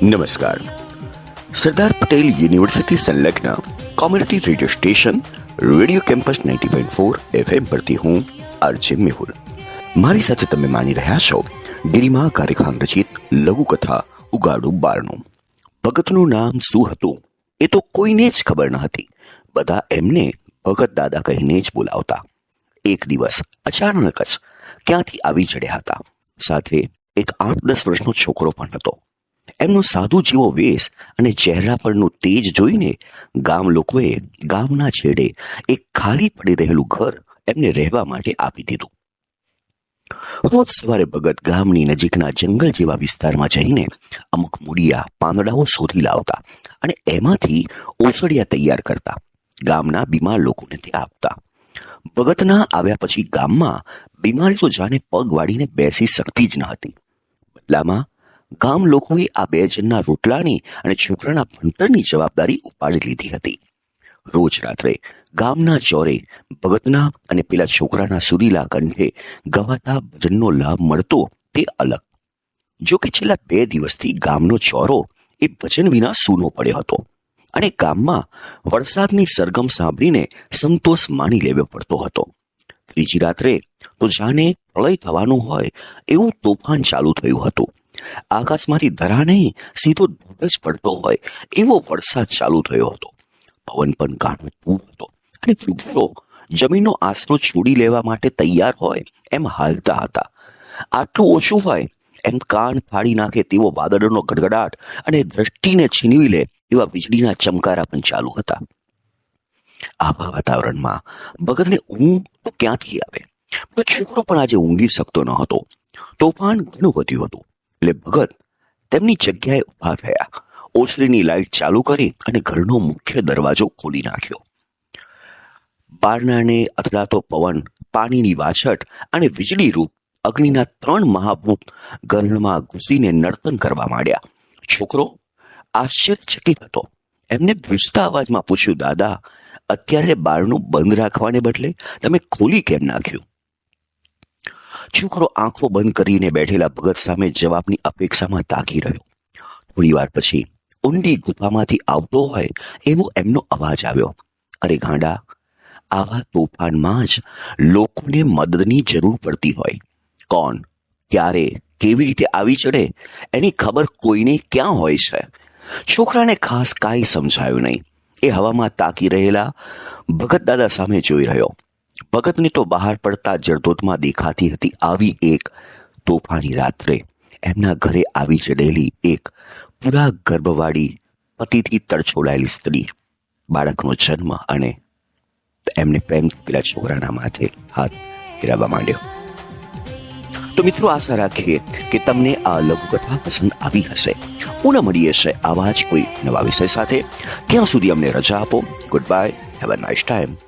નમસ્કાર. સરદાર પટેલ યુનિવર્સિટી સંલગ્ન community radio station radio campus 90.4 FM પરથી હું આરજે મેહુલ. મારી સાથે તમે માણી રહ્યા છો ગિરિમા કાર્યખાન રચિત લઘુકથા ઉગાડું બારણું. ભગતનું નામ શું હતું એ તો કોઈને જ ખબર ન હતી. બધા એમને ભગત દાદા કહીને જ બોલાવતા. એક દિવસ અચાનક જ ક્યાંથી આવી ચડ્યા હતા. સાથે એક 8-10 વર્ષનો છોકરો પણ હતો. એમનો સાધુ જેવો વેશ અને ચહેરા પરનું તેજ જોઈને ગામ લોકોએ ગામના છેડે એક ખાલી પડી રહેલું ઘર એમને રહેવા માટે આપી દીધું. રોજ સવારે ભગત ગામની નજીકના જંગલ જેવા વિસ્તારમાં જઈને અમુક મૂળિયા પાંદડાઓ શોધી લાવતા અને એમાંથી ઓસડિયા તૈયાર કરતા ગામના બીમાર લોકોને તે આપતા. ભગતના આવ્યા પછી ગામમાં બીમારી તો જાણે પગ વાળીને બેસી શકતી જ ન હતી. બદલામાં ગામ લોકોએ આ 2 જણના રોટલાની અને છોકરાના ભણતરની જવાબદારી ઉપાડી લીધી હતી. રોજ રાત્રે ગામના ચોરે ભગતના અને પેલા છોકરાના સુરીલા કંઠે ગવાતા ભજનનો લાભ મળતો તે અલગ. જો કે છેલ્લા 2 દિવસથી ગામનો ચોરો એ ભજન વિના સૂનો પડ્યો હતો અને ગામમાં વરસાદની સરગમ સાંભળીને સંતોષ માણી લેવો પડતો હતો. ત્રીજી રાત્રે તો જાણે પ્રળય થવાનું હોય એવું તોફાન ચાલુ થયું હતું. આકાશમાંથી ધરા નહીં સીધો ધોધ જ પડતો હોય એવો વરસાદ ચાલુ થયો હતો. પવન પણ ગાઢ હતો અને વૃક્ષો જમીનનો આશરો છોડી લેવા માટે તૈયાર હોય એમ હાલતા હતા. આટલું ઓછું હોય એમ કાન ફાડી નાખે તેવો વાદળનો ગડગડાટ અને દ્રષ્ટિને છીનવી લે એવા વીજળીના ચમકારા પણ ચાલુ હતા. આવા વાતાવરણમાં ભગતને ઊંઘ તો ક્યાંથી આવે? છોકરો પણ આજે ઊંઘી શકતો ન હતો. તોફાન ઘણું વધ્યું હતું એટલે ભગત તેમની જગ્યાએ ઉભા થયા. ઓસરીની લાઈટ ચાલુ કરી અને ઘરનો મુખ્ય દરવાજો ખોલી નાખ્યો. બારણાને અથડાતો પવન, પાણીની વાછટ અને વીજળી રૂપ અગ્નિના 3 મહાભૂત ઘરમાં ઘૂસીને નર્તન કરવા માંડ્યા. છોકરો આશ્ચર્યચકિત હતો. એમને ધ્રુજતા અવાજમાં પૂછ્યું, દાદા, અત્યારે બારણું બંધ રાખવાને બદલે તમે ખોલી કેમ નાખ્યું? છોકરો આંખો બંધ કરીને બેઠેલા ભગત સામે જવાબની અપેક્ષામાં તાકી રહ્યો. થોડી વાર પછી ઊંડી ગુફામાંથી આવતો હોય એવો એમનો અવાજ આવ્યો, અરે ગાંડા, આવા તોફાનમાં જ લોકોને મદદની જરૂર પડતી હોય. કોણ, ક્યારે, કેવી રીતે આવી ચડે એની ખબર કોઈને ક્યાં હોય છે? છોકરાને ખાસ કાંઈ સમજાયું નહીં. એ હવામાં તાકી રહેલા ભગત દાદા સામે જોઈ રહ્યો. ભગતને તો બહાર પડતા જળધોધમાં દેખાતી હતી આવી એક તોફાની રાત્રે એમના ઘરે આવી ચડેલી એક પૂરા ગર્ભવાળી પતિથી તડછોડાયેલી સ્ત્રી, બાળકનો જન્મ અને એમને પ્રેમથી પેલા છોકરાના માથે હાથ ફેરવવા માંડ્યો. તો મિત્રો, આશા રાખીએ કે તમને આ લઘુકથા પસંદ આવી હશે. પુનઃ મળીએ છે આવા જ કોઈ નવા વિષય સાથે. ત્યાં સુધી અમને રજા આપો. Good bye. Have a nice time.